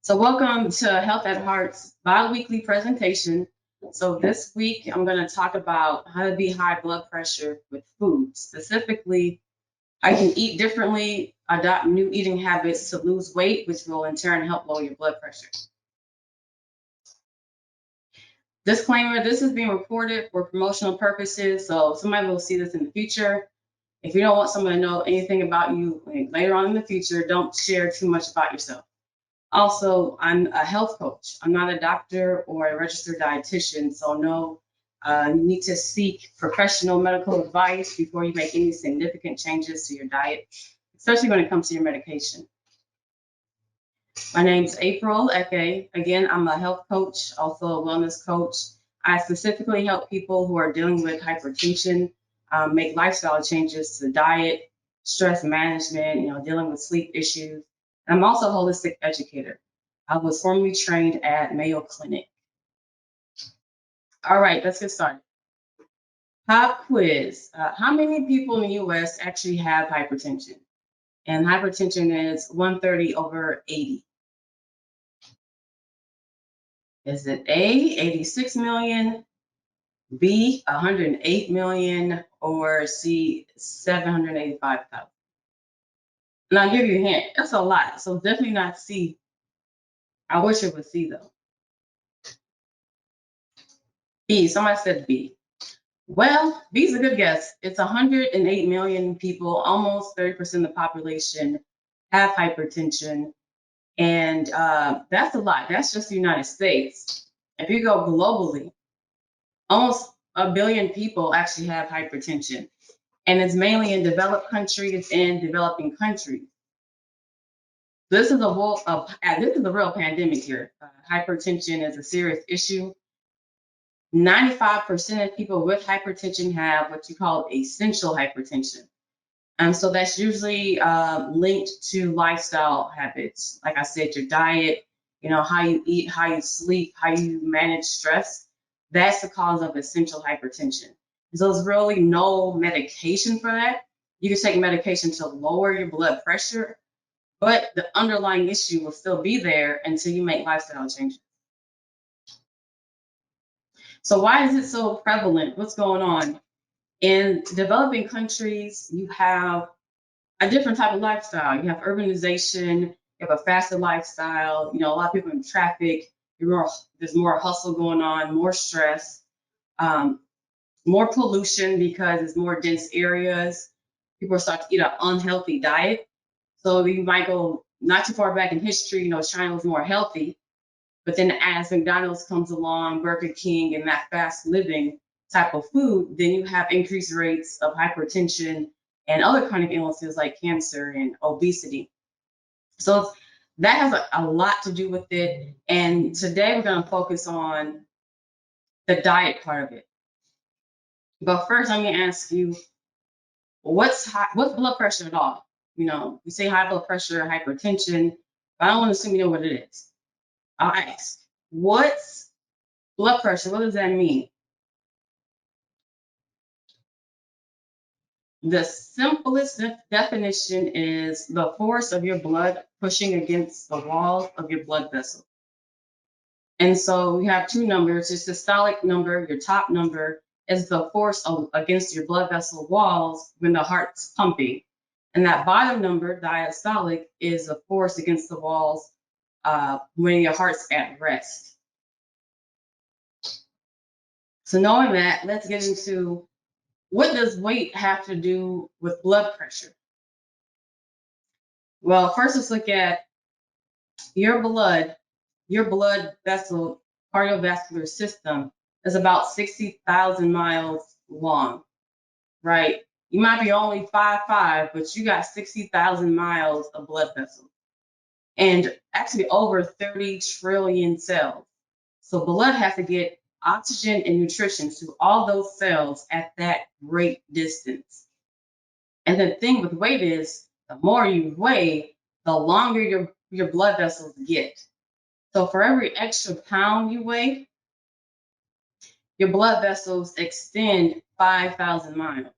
So welcome to Health at Heart's bi-weekly presentation. So this week, I'm going to talk about how to beat high blood pressure with food. Specifically, how you can eat differently, adopt new eating habits to lose weight, which will in turn help lower your blood pressure. Disclaimer, this is being recorded for promotional purposes, so somebody will see this in the future. If you don't want someone to know anything about you later on in the future, don't share too much about yourself. Also, I'm a health coach. I'm not a doctor or a registered dietitian, so no, you need to seek professional medical advice before you make any significant changes to your diet, especially when it comes to your medication. My name's April Eke. Again, I'm a health coach, also a wellness coach. I specifically help people who are dealing with hypertension make lifestyle changes to the diet, stress management, dealing with sleep issues. I'm also a holistic educator. I was formerly trained at Mayo Clinic. All right, let's get started. Pop quiz. How many people in the US actually have hypertension? And hypertension is 130/80. Is it A, 86 million, B, 108 million, or C, 785,000? And I'll give you a hint. That's a lot. So definitely not C. I wish it was C though. B. Somebody said B. Well, B is a good guess. It's 108 million people, almost 30% of the population have hypertension. And that's a lot. That's just the United States. If you go globally, almost a billion people actually have hypertension. And it's mainly in developed countries and developing countries. This is a real pandemic here. Hypertension is a serious issue. 95% of people with hypertension have what you call essential hypertension. So that's usually linked to lifestyle habits. Like I said, your diet, how you eat, how you sleep, how you manage stress. That's the cause of essential hypertension. So there's really no medication for that. You can take medication to lower your blood pressure, but the underlying issue will still be there until you make lifestyle changes. So why is it so prevalent? What's going on? In developing countries, you have a different type of lifestyle. You have urbanization, you have a faster lifestyle, a lot of people in traffic, there's more hustle going on, more stress, more pollution because it's more dense areas. People start to eat an unhealthy diet. So you might go not too far back in history, China was more healthy. But then as McDonald's comes along, Burger King, and that fast living type of food, then you have increased rates of hypertension and other chronic illnesses like cancer and obesity. So that has a lot to do with it. And today we're going to focus on the diet part of it. But first, I'm going to ask you, what's blood pressure at all? We say high blood pressure, hypertension, but I don't want to assume you know what it is. I'll ask, what's blood pressure? What does that mean? The simplest definition is the force of your blood pushing against the walls of your blood vessel. And so we have two numbers. Your systolic number, your top number, is the force against your blood vessel walls when the heart's pumping. And that bottom number, diastolic, is the force against the walls when your heart's at rest. So knowing that, let's get into what does weight have to do with blood pressure? Well, first let's look at your blood vessel, cardiovascular system is about 60,000 miles long, right? You might be only 5'5", but you got 60,000 miles of blood vessels and actually over 30 trillion cells. So blood has to get oxygen and nutrition to all those cells at that great distance. And the thing with weight is the more you weigh, the longer your blood vessels get. So for every extra pound you weigh, your blood vessels extend 5,000 miles.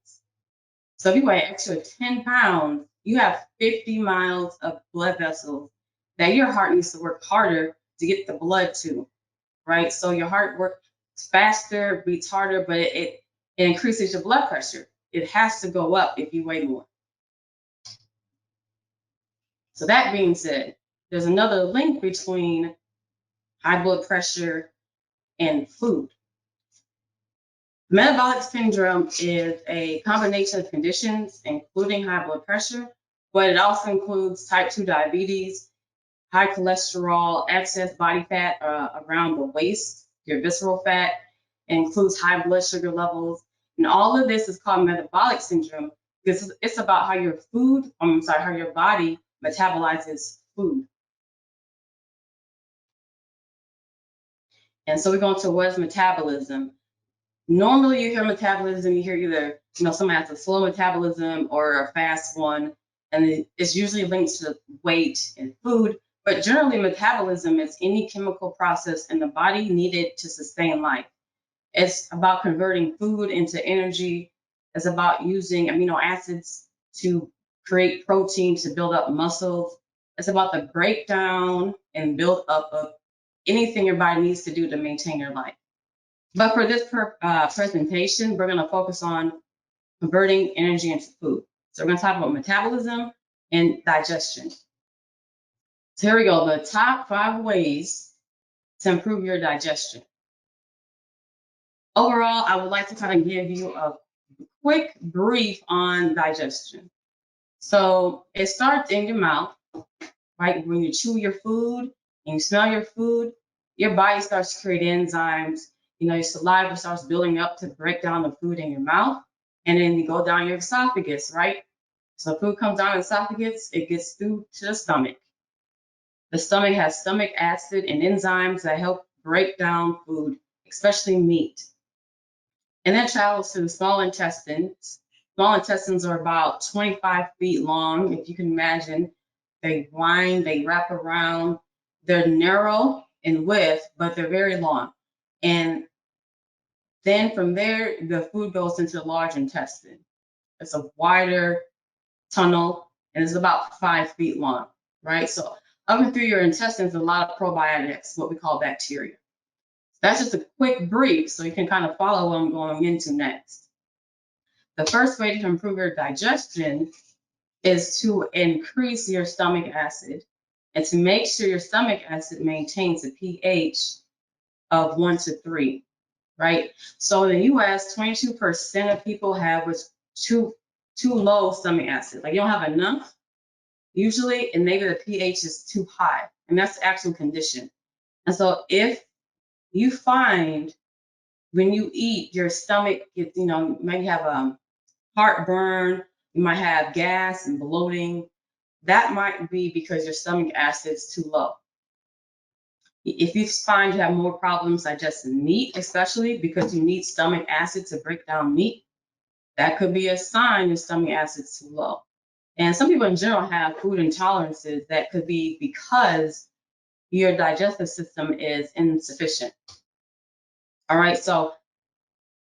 So if you weigh extra 10 pounds, you have 50 miles of blood vessels that your heart needs to work harder to get the blood to, right? So your heart works faster, beats harder, but it increases your blood pressure. It has to go up if you weigh more. So that being said, there's another link between high blood pressure and food. Metabolic syndrome is a combination of conditions, including high blood pressure, but it also includes type 2 diabetes, high cholesterol, excess body fat around the waist, your visceral fat. It includes high blood sugar levels. And all of this is called metabolic syndrome because it's about how your how your body metabolizes food. And so we're going to what is metabolism. Normally you hear metabolism, you hear either, someone has a slow metabolism or a fast one, and it's usually linked to weight and food. But generally, metabolism is any chemical process in the body needed to sustain life. It's about converting food into energy. It's about using amino acids to create protein to build up muscles. It's about the breakdown and build up of anything your body needs to do to maintain your life. But for this presentation, we're going to focus on converting energy into food. So we're going to talk about metabolism and digestion. So here we go, the top 5 ways to improve your digestion. Overall, I would like to kind of give you a quick brief on digestion. So it starts in your mouth, right? When you chew your food and you smell your food, your body starts to create enzymes. Your saliva starts building up to break down the food in your mouth, and then you go down your esophagus, right? So food comes down the esophagus, it gets through to the stomach. The stomach has stomach acid and enzymes that help break down food, especially meat. And then travels to the small intestines. Small intestines are about 25 feet long, if you can imagine. They wind, they wrap around. They're narrow in width, but they're very long. And then from there, the food goes into the large intestine. It's a wider tunnel, and it's about 5 feet long, right? So up and through your intestines, a lot of probiotics, what we call bacteria. That's just a quick brief, so you can kind of follow what I'm going into next. The first way to improve your digestion is to increase your stomach acid and to make sure your stomach acid maintains a pH of 1 to 3, right? So in the US, 22% of people have what's too low stomach acid. Like you don't have enough usually, and maybe the pH is too high, and that's the actual condition. And so if you find when you eat, your stomach gets, maybe have heartburn, you might have gas and bloating, that might be because your stomach acid is too low. If you find you have more problems digesting meat, especially because you need stomach acid to break down meat, that could be a sign your stomach acid is too low. And some people in general have food intolerances that could be because your digestive system is insufficient. All right, so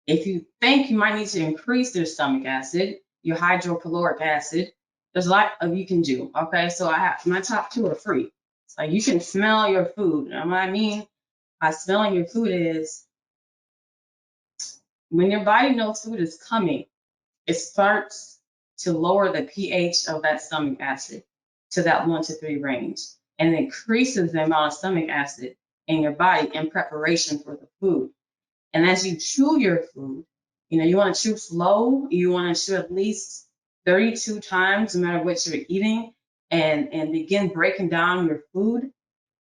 if you think you might need to increase your stomach acid, your hydrocaloric acid, there's a lot of you can do. Okay, so I have my top 2 are free. So you can smell your food. And what I mean by smelling your food is when your body knows food is coming, it starts to lower the pH of that stomach acid to that 1 to 3 range, and it increases the amount of stomach acid in your body in preparation for the food. And as you chew your food, you want to chew slow. You want to chew at least 32 times, no matter what you're eating, and begin breaking down your food.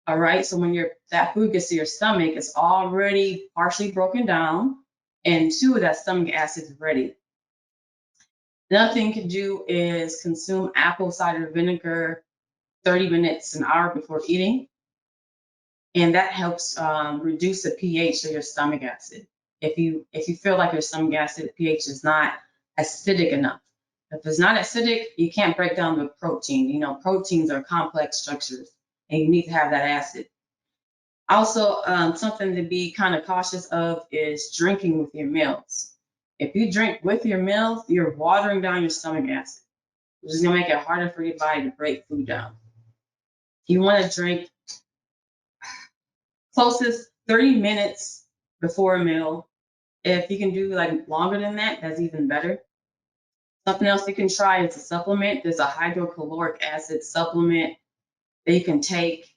All right. So when that food gets to your stomach, it's already partially broken down, and 2, that stomach acid is ready. Another thing you can do is consume apple cider vinegar 30 minutes, an hour before eating. And that helps reduce the pH of your stomach acid. If you feel like your stomach acid pH is not acidic enough. If it's not acidic, you can't break down the protein. Proteins are complex structures, and you need to have that acid. Also, something to be kind of cautious of is drinking with your meals. If you drink with your meals, you're watering down your stomach acid, which is going to make it harder for your body to break food down. You want to drink closest 30 minutes before a meal. If you can do like longer than that, that's even better. Something else you can try is a supplement. There's a hydrocaloric acid supplement that you can take.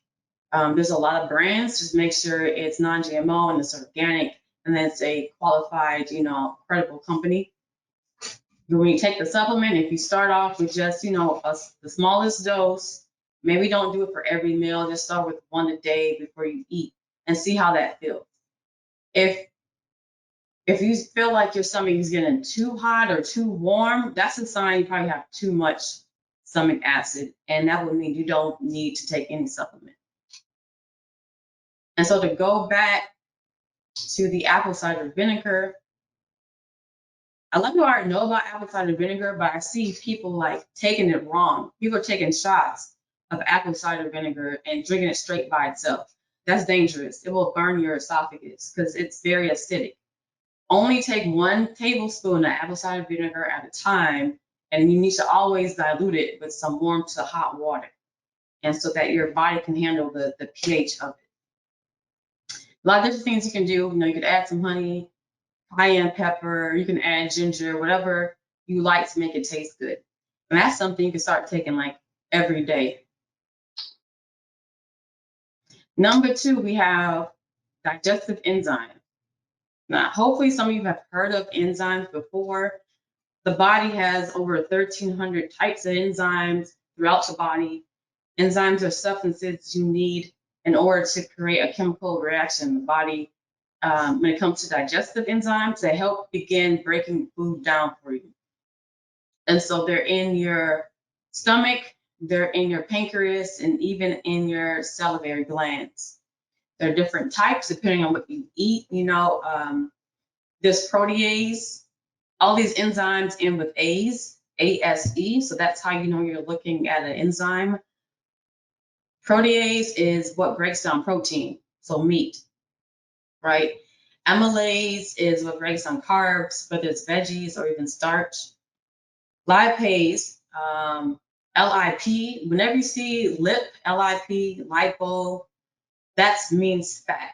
There's a lot of brands. Just make sure it's non-GMO and it's organic, and it's a qualified, credible company. But when you take the supplement, if you start off with just, the smallest dose, maybe don't do it for every meal. Just start with one a day before you eat and see how that feels. If if you feel like your stomach is getting too hot or too warm, that's a sign you probably have too much stomach acid, and that would mean you don't need to take any supplement. And so to go back to the apple cider vinegar, a lot of people already know about apple cider vinegar, but I see people like taking it wrong. People are taking shots of apple cider vinegar and drinking it straight by itself. That's dangerous. It will burn your esophagus because it's very acidic. Only take 1 tablespoon of apple cider vinegar at a time, and you need to always dilute it with some warm to hot water, and so that your body can handle the pH of it. A lot of different things you can do. You could add some honey, cayenne pepper, you can add ginger, whatever you like to make it taste good. And that's something you can start taking like every day. Number 2, we have digestive enzyme. Now, hopefully some of you have heard of enzymes before. The body has over 1,300 types of enzymes throughout the body. Enzymes are substances you need in order to create a chemical reaction in the body. When it comes to digestive enzymes, they help begin breaking food down for you. And so they're in your stomach, they're in your pancreas, and even in your salivary glands. There are different types depending on what you eat. There's protease. All these enzymes end with A's, ASE, so that's how you know you're looking at an enzyme. Protease is what breaks down protein, so meat, right? Amylase is what breaks down carbs, whether it's veggies or even starch. Lipase, LIP, whenever you see LIP, lipo, that means fat.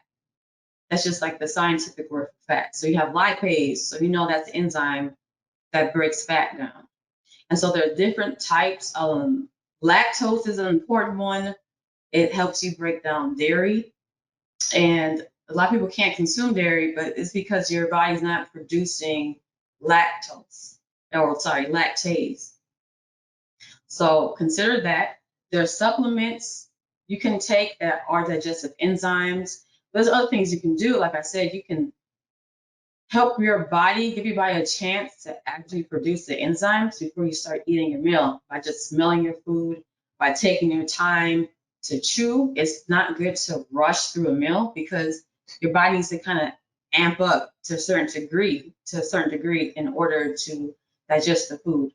That's just like the scientific word for fat. So you have lipase, so you know that's the enzyme that breaks fat down. And so there are different types. Lactose is an important one. It helps you break down dairy. And a lot of people can't consume dairy, but it's because your body's not producing lactase. So consider that. There are supplements you can take that are digestive enzymes. There's other things you can do. Like I said, you can help your body, give your body a chance to actually produce the enzymes before you start eating your meal by just smelling your food, by taking your time to chew. It's not good to rush through a meal because your body needs to kind of amp up to a certain degree in order to digest the food.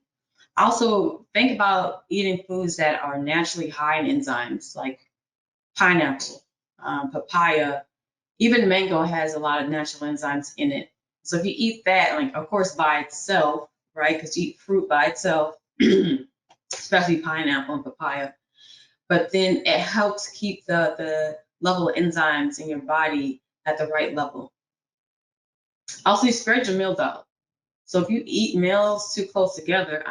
Also, think about eating foods that are naturally high in enzymes, like pineapple, papaya, even mango has a lot of natural enzymes in it. So if you eat that, like of course by itself, right? Because you eat fruit by itself, especially pineapple and papaya, but then it helps keep the level of enzymes in your body at the right level. Also, you spread your meals out. So if you eat meals too close together,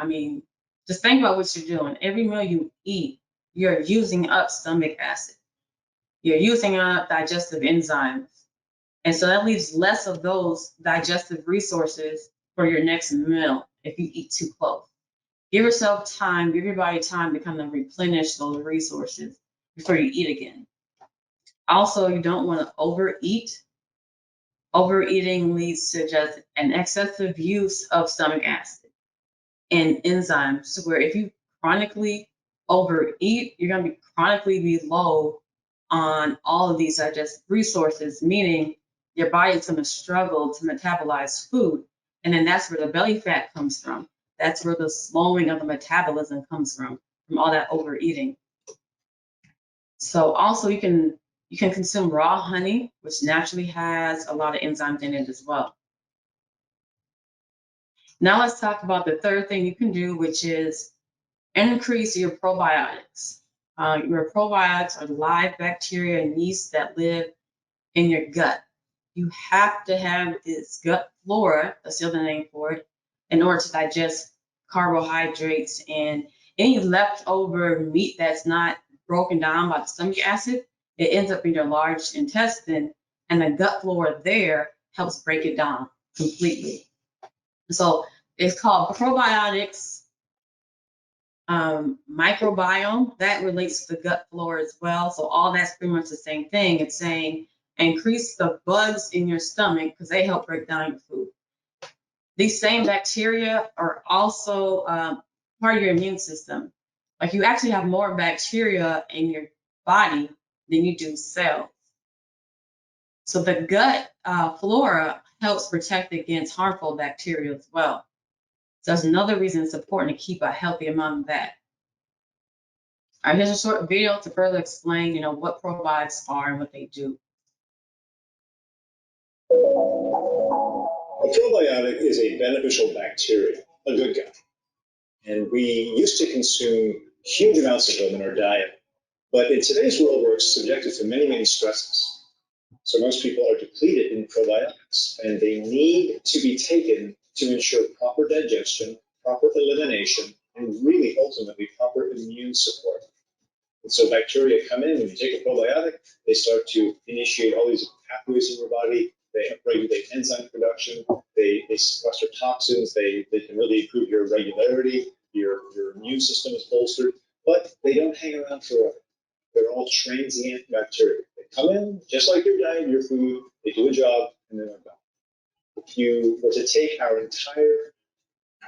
just think about what you're doing. Every meal you eat, you're using up stomach acid. You're using up digestive enzymes. And so that leaves less of those digestive resources for your next meal if you eat too close. Give yourself time, give your body time to kind of replenish those resources before you eat again. Also, you don't want to overeat. Overeating leads to just an excessive use of stomach acid and enzymes, where if you chronically overeat, you're going to be chronically be low on all of these digestive resources, meaning your body is going to struggle to metabolize food. And then that's where the belly fat comes from. That's where the slowing of the metabolism comes from all that overeating. So also you can consume raw honey, which naturally has a lot of enzymes in it as well. Now let's talk about the third thing you can do, which is increase your probiotics. Your probiotics are live bacteria and yeast that live in your gut. You have to have this gut flora, that's the other name for it, in order to digest carbohydrates and any leftover meat that's not broken down by the stomach acid. It ends up in your large intestine, and the gut flora there helps break it down completely. So it's called probiotics. Microbiome, that relates to the gut flora as well. So all that's pretty much the same thing. It's saying increase the bugs in your stomach because they help break down your food. These same bacteria are also part of your immune system. Like you actually have more bacteria in your body than you do cells. So the gut flora helps protect against harmful bacteria as well. So that's another reason it's important to keep a healthy amount of that. All right, here's a short video to further explain, what probiotics are and what they do. A probiotic is a beneficial bacteria, a good guy. And we used to consume huge amounts of them in our diet. But in today's world, we're subjected to many, many stresses. So most people are depleted in probiotics, and they need to be taken to ensure proper digestion, proper elimination, and really ultimately proper immune support. And so bacteria come in, when you take a probiotic, they start to initiate all these pathways in your body. They regulate enzyme production. They sequester toxins. They can really improve your regularity. Your immune system is bolstered, but they don't hang around forever. They're all transient bacteria. They come in just like your diet, your food. They do a job, and then they're gone. If you were to take our entire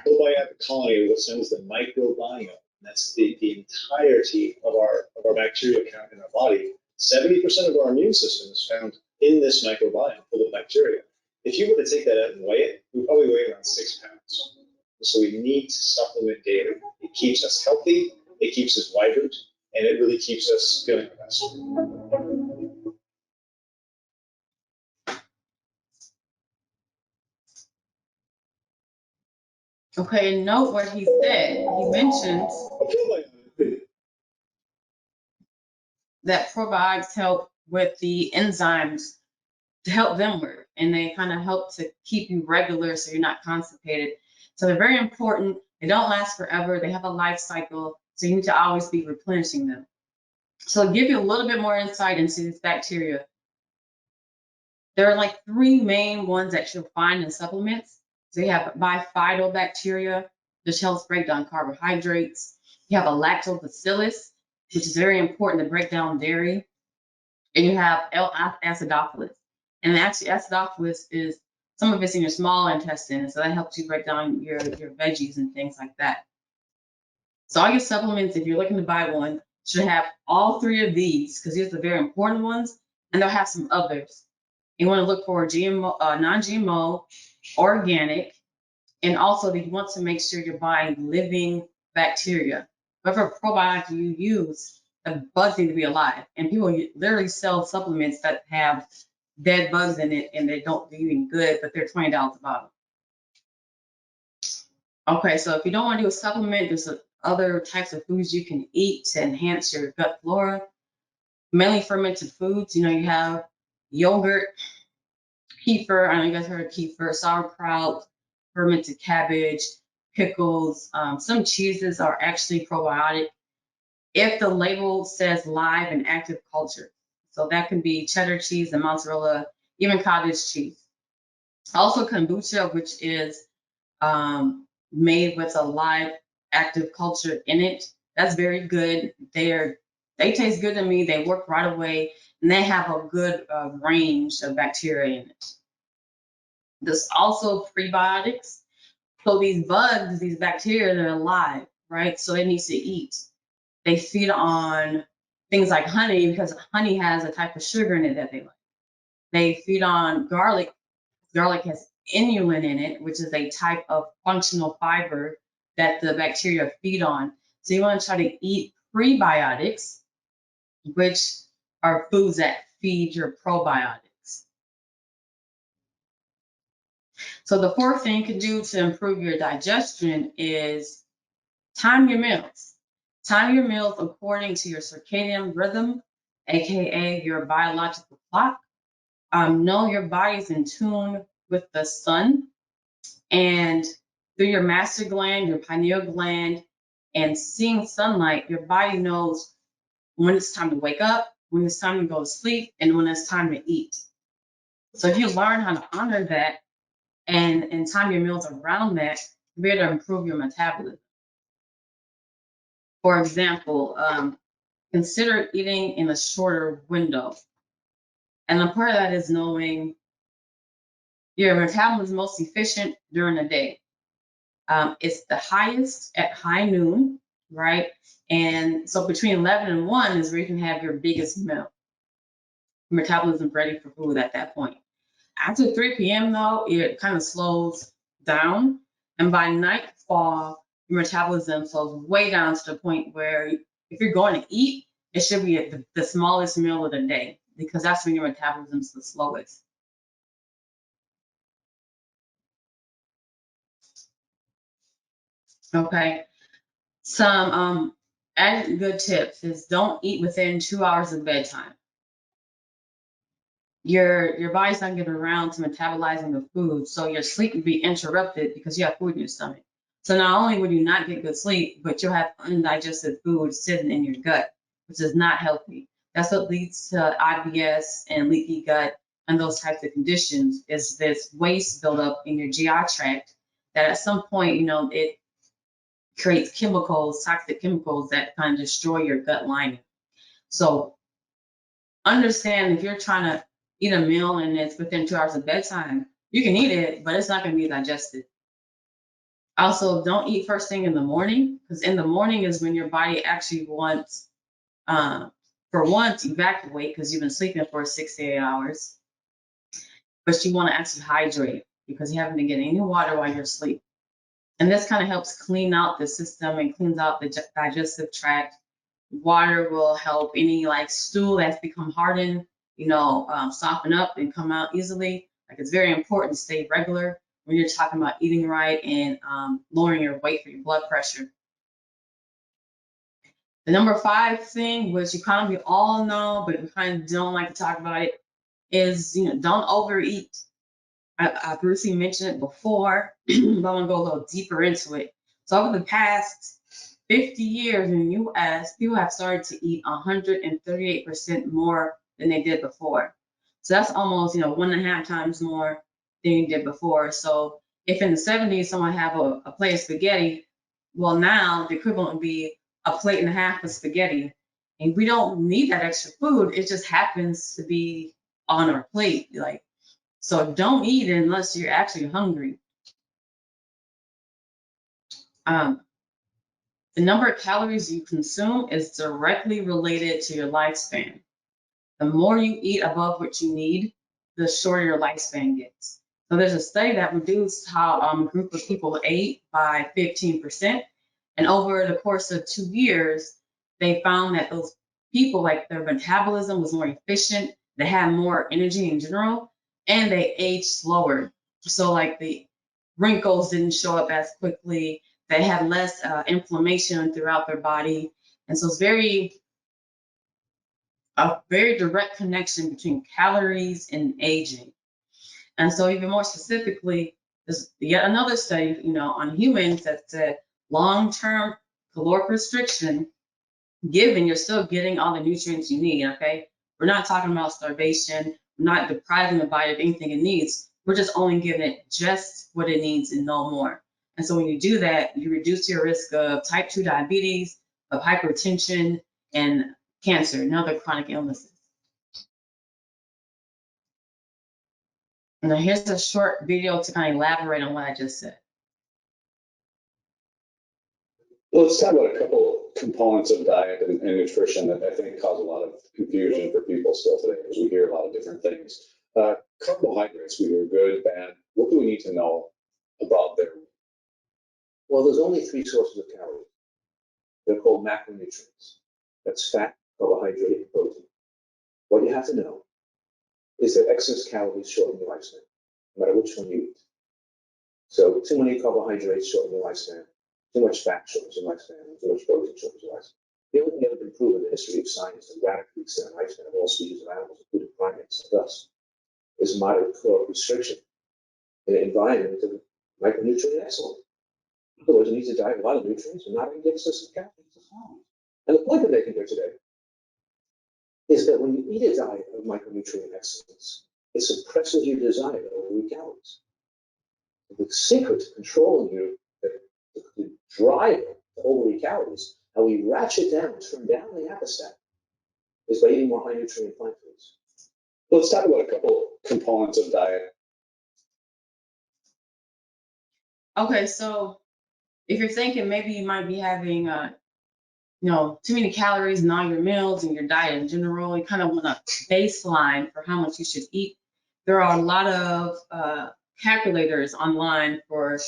probiotic colony, what's known as the microbiome, and that's the entirety of our bacteria count in our body. 70% of our immune system is found in this microbiome full of bacteria. If you were to take that out and weigh it, we probably weigh around 6 pounds. So we need to supplement daily. It keeps us healthy, it keeps us vibrant, and it really keeps us feeling the best. Okay, note what he said. He mentions that probiotics help with the enzymes to help them work, and they kind of help to keep you regular so you're not constipated. So they're very important. They don't last forever. They have a life cycle, so you need to always be replenishing them. So to give you a little bit more insight into these bacteria, there are like 3 main ones that you'll find in supplements. So you have bifidobacteria, which helps break down carbohydrates. You have a lactobacillus, which is very important to break down dairy. And you have L. acidophilus. And actually, acidophilus is some of it's in your small intestine, so that helps you break down your veggies and things like that. So all your supplements, if you're looking to buy one, should have all 3 of these because these are the very important ones, and they'll have some others. You want to look for GMO, non-GMO, organic, and also you want to make sure you're buying living bacteria. Whatever probiotic you use, the bugs need to be alive. And people literally sell supplements that have dead bugs in it and they don't do anything good, but they're $20 a bottle. Okay, so if you don't want to do a supplement, there's other types of foods you can eat to enhance your gut flora. Mainly fermented foods, you have yogurt, kefir. I know you guys heard of kefir, sauerkraut, fermented cabbage, pickles. Some cheeses are actually probiotic if the label says live and active culture. So that can be cheddar cheese and mozzarella, even cottage cheese. Also kombucha, which is made with a live active culture in it. That's very good. They taste good to me. They work right away, and they have a good range of bacteria in it. There's also prebiotics. So these bugs, these bacteria, they're alive, right? So they need to eat. They feed on things like honey because honey has a type of sugar in it that they like. They feed on garlic. Garlic has inulin in it, which is a type of functional fiber that the bacteria feed on. So you want to try to eat prebiotics, which are foods that feed your probiotics. So the 4th thing you can do to improve your digestion is time your meals. Time your meals according to your circadian rhythm, aka your biological clock. Know your body's in tune with the sun, and through your master gland, your pineal gland, and seeing sunlight, your body knows when it's time to wake up, when it's time to go to sleep, and when it's time to eat. So if you learn how to honor that and time your meals around that, you'll be able to improve your metabolism. For example, consider eating in a shorter window. And a part of that is knowing your metabolism is most efficient during the day. It's the highest at high noon, right? And so between 11 and 1 is where you can have your biggest meal. Metabolism ready for food at that point. After 3 p.m., though, it kind of slows down. And by nightfall, your metabolism slows way down to the point where if you're going to eat, it should be at the smallest meal of the day, because that's when your metabolism is the slowest. Okay. Some added good tips is don't eat within 2 hours of bedtime. Your body's not getting around to metabolizing the food, so your sleep will be interrupted because you have food in your stomach. So not only will you not get good sleep, but you'll have undigested food sitting in your gut, which is not healthy. That's what leads to IBS and leaky gut and those types of conditions, is this waste buildup in your GI tract that at some point, it creates chemicals, toxic chemicals that kind of destroy your gut lining. So understand if you're trying to eat a meal and it's within 2 hours of bedtime, you can eat it, but it's not going to be digested. Also, don't eat first thing in the morning, because in the morning is when your body actually wants, for one, to evacuate because you've been sleeping for 6 to 8 hours. But you want to actually hydrate because you haven't been getting any water while you're asleep. And this kind of helps clean out the system and cleans out the digestive tract. Water will help any like stool that's become hardened, soften up and come out easily. Like, it's very important to stay regular when you're talking about eating right and lowering your weight for your blood pressure. The number 5 thing, which you kind of we all know, but we kind of don't like to talk about it, is don't overeat. I briefly mentioned it before, but I'm gonna go a little deeper into it. So over the past 50 years in the US, people have started to eat 138% more than they did before. So that's almost, 1.5 times more than you did before. So if in the 70s someone had a plate of spaghetti, well, now the equivalent would be a plate and a half of spaghetti. And we don't need that extra food. It just happens to be on our plate. So don't eat unless you're actually hungry. The number of calories you consume is directly related to your lifespan. The more you eat above what you need, the shorter your lifespan gets. So there's a study that reduced how a group of people ate by 15%. And over the course of 2 years, they found that those people, like, their metabolism was more efficient, they had more energy in general, and they aged slower. So like the wrinkles didn't show up as quickly, they had less inflammation throughout their body. And so it's a very direct connection between calories and aging. And so even more specifically, there's yet another study, on humans that said long-term caloric restriction, given you're still getting all the nutrients you need, okay? We're not talking about starvation, we're not depriving the body of anything it needs. We're just only giving it just what it needs and no more. And so when you do that, you reduce your risk of type 2 diabetes, of hypertension, and cancer and other chronic illnesses. Now here's a short video to kind of elaborate on what I just said. Well, let's talk about a couple components of diet and nutrition that I think cause a lot of confusion for people still today, because we hear a lot of different things. Carbohydrates, we hear good, bad. What do we need to know about them? Well, there's only 3 sources of calories. They're called macronutrients. That's fat, carbohydrate, and protein. What you have to know is that excess calories shorten your lifespan, no matter which one you eat. So too many carbohydrates shorten your lifespan. Too much fat shortens your lifespan, and too much protein shortens your lifespan. The only thing that has been proven in the history of science to radically extend lifespan of all species of animals, including primates and us, is moderate caloric restriction in an environment of micronutrient excellence. In other words, it needs a diet of a lot of nutrients and not even get us some calories. And the point I'm making here today is that when you eat a diet of micronutrient excellence, it suppresses your desire to overeat calories. The secret to controlling you, the driver to overeat calories, how we ratchet down, turn down the appetite, is by eating more high nutrient plant foods. Let's talk about a couple components of diet. Okay, so if you're thinking maybe you might be having, too many calories in all your meals and your diet in general, you kind of want a baseline for how much you should eat. There are a lot of calculators online for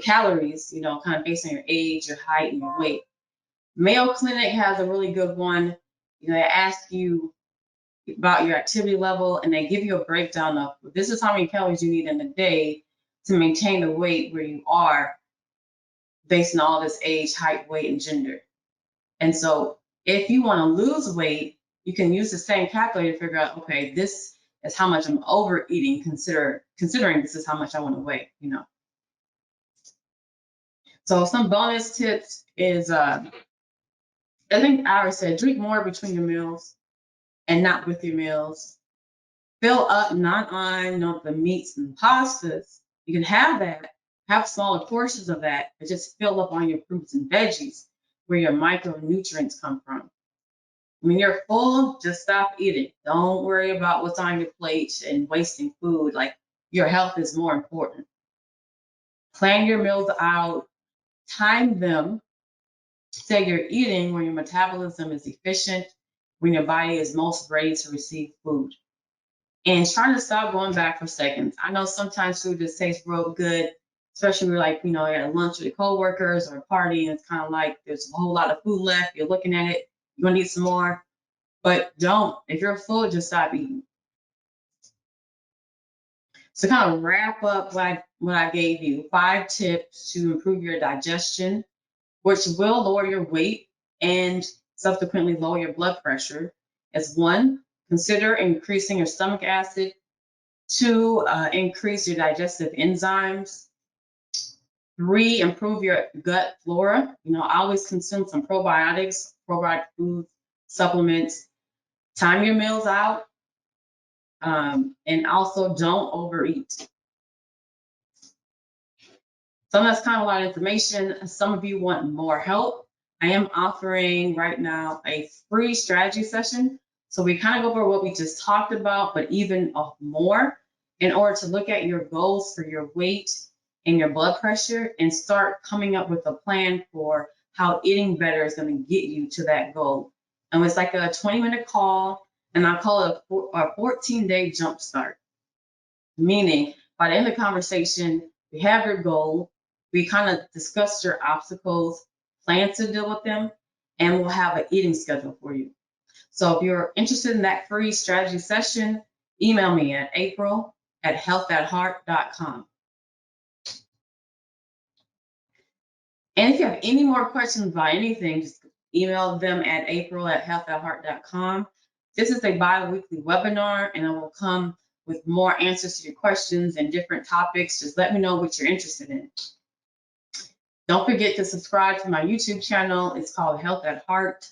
calories, kind of based on your age, your height, and your weight. Mayo Clinic has a really good one. They ask you about your activity level and they give you a breakdown of this is how many calories you need in a day to maintain the weight where you are based on all this age, height, weight, and gender. And so if you want to lose weight, you can use the same calculator to figure out, okay, this is how much I'm overeating, considering this is how much I want to weigh, So some bonus tips is, I think I already said, drink more between your meals and not with your meals. Fill up not on the meats and pastas. You can have that, have smaller portions of that, but just fill up on your fruits and veggies where your micronutrients come from. When you're full, just stop eating. Don't worry about what's on your plate and wasting food. Like, your health is more important. Plan your meals out, time them. Say you're eating when your metabolism is efficient, when your body is most ready to receive food. And trying to stop going back for seconds. I know sometimes food just tastes real good, especially when you're at lunch with your coworkers or a party, and it's kind of like there's a whole lot of food left. You're looking at it, you want to eat some more. But don't. If you're full, just stop eating. So kind of wrap up what I gave you, 5 tips to improve your digestion, which will lower your weight and subsequently lower your blood pressure. As 1, consider increasing your stomach acid. 2, increase your digestive enzymes. 3, improve your gut flora. Always consume some probiotics, probiotic foods, supplements. Time your meals out. And also don't overeat. So that's kind of a lot of information. Some of you want more help. I am offering right now a free strategy session. So we kind of go over what we just talked about, but even more in order to look at your goals for your weight and your blood pressure and start coming up with a plan for how eating better is going to get you to that goal. And it's like a 20-minute call, and I call it a 14-day jump start. Meaning, by the end of the conversation, we have your goal, we kind of discuss your obstacles, plan to deal with them, and we'll have an eating schedule for you. So if you're interested in that free strategy session, email me at april@healthatheart.com. And if you have any more questions about anything, just email them at april@healthatheart.com. This is a bi-weekly webinar, and I will come with more answers to your questions and different topics. Just let me know what you're interested in. Don't forget to subscribe to my YouTube channel. It's called Health at Heart.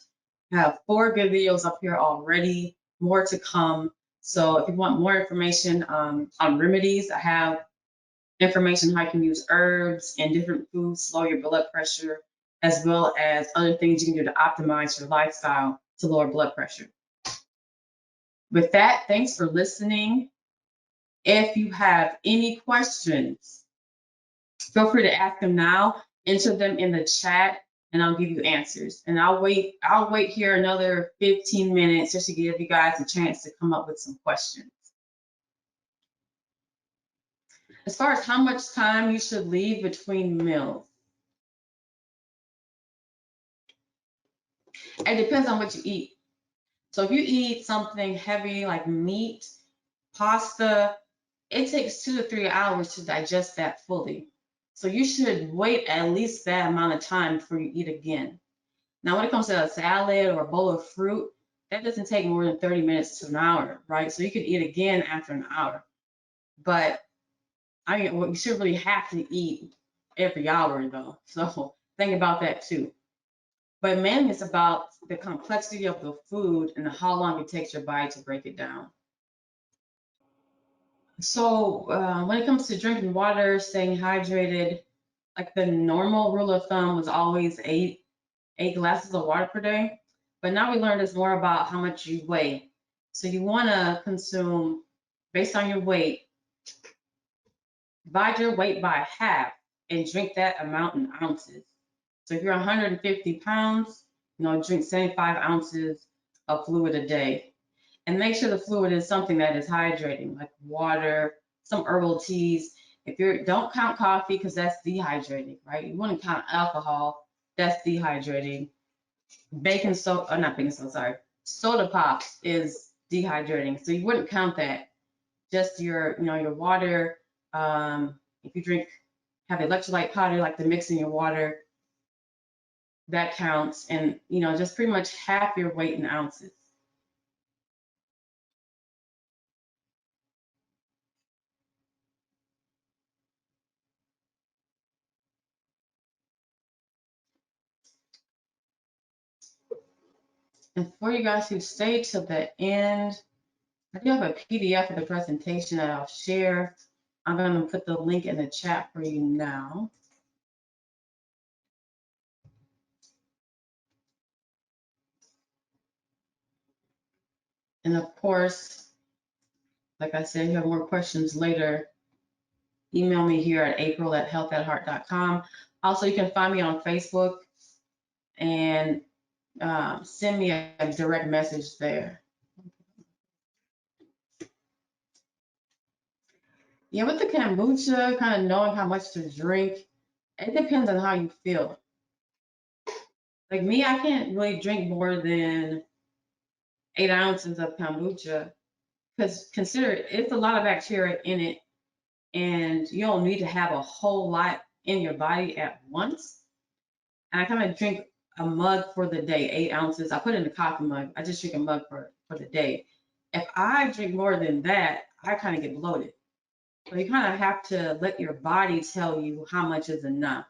I have 4 good videos up here already, more to come. So if you want more information on remedies, I have information how you can use herbs and different foods to lower your blood pressure, as well as other things you can do to optimize your lifestyle to lower blood pressure. With that, thanks for listening. If you have any questions, feel free to ask them now. Enter them in the chat, and I'll give you answers. And I'll wait here another 15 minutes just to give you guys a chance to come up with some questions. As far as how much time you should leave between meals, it depends on what you eat. So if you eat something heavy like meat, pasta, it takes 2 to 3 hours to digest that fully. So you should wait at least that amount of time before you eat again. Now, when it comes to a salad or a bowl of fruit, that doesn't take more than 30 minutes to an hour, right? So you could eat again after an hour. But I mean, well, you should really have to eat every hour though. So think about that too. But mainly it's about the complexity of the food and how long it takes your body to break it down. So when it comes to drinking water, staying hydrated, like the normal rule of thumb was always eight glasses of water per day. But now we learned it's more about how much you weigh. So you want to consume, based on your weight, divide your weight by half and drink that amount in ounces. So if you're 150 pounds, drink 75 ounces of fluid a day. And make sure the fluid is something that is hydrating, like water, some herbal teas. If you don't count coffee, because that's dehydrating, right? You wouldn't count alcohol, that's dehydrating. Baking soda, not baking soda, sorry. Soda pop is dehydrating. So you wouldn't count that. Just your water. If you have electrolyte powder, like the mix in your water, that counts. And, just pretty much half your weight in ounces. And for you guys who stayed to the end, I do have a PDF of the presentation that I'll share. I'm going to put the link in the chat for you now. And of course, like I said, if you have more questions later, email me here at april@health@heart.com. Also, you can find me on Facebook and send me a direct message there. Yeah, with the kombucha, kind of knowing how much to drink, it depends on how you feel. Like me, I can't really drink more than 8 ounces of kombucha because consider it's a lot of bacteria in it, and you don't need to have a whole lot in your body at once. And I kind of drink a mug for the day, 8 ounces. I put it in a coffee mug. I just drink a mug for the day. If I drink more than that, I kind of get bloated. So you kind of have to let your body tell you how much is enough.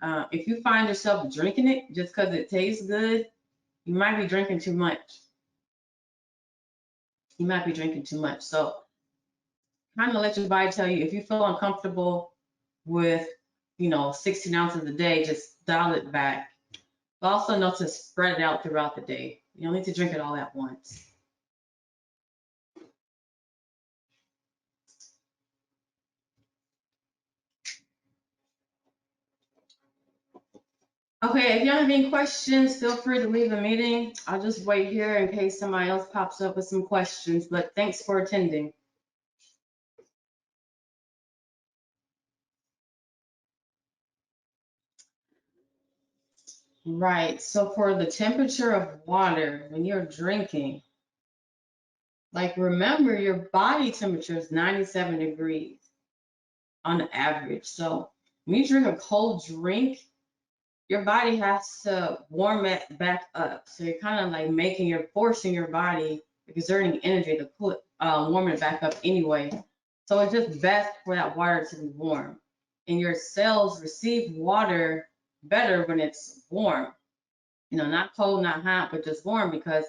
If you find yourself drinking it just because it tastes good, you might be drinking too much. You might be drinking too much. So kind of let your body tell you if you feel uncomfortable with, 16 ounces a day, just dial it back. But also know to spread it out throughout the day. You don't need to drink it all at once. Okay, if you have any questions, feel free to leave the meeting. I'll just wait here in case somebody else pops up with some questions, but thanks for attending. Right, so for the temperature of water, when you're drinking, like remember your body temperature is 97 degrees on average. So when you drink a cold drink, your body has to warm it back up. So you're kind of like forcing your body, exerting energy to warm it back up anyway. So it's just best for that water to be warm. And your cells receive water better when it's warm. Not cold, not hot, but just warm because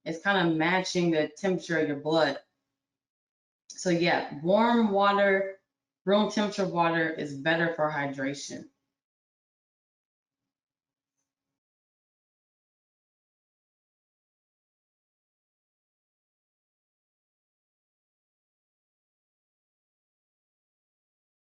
it's kind of matching the temperature of your blood. So yeah, warm water, room temperature water is better for hydration.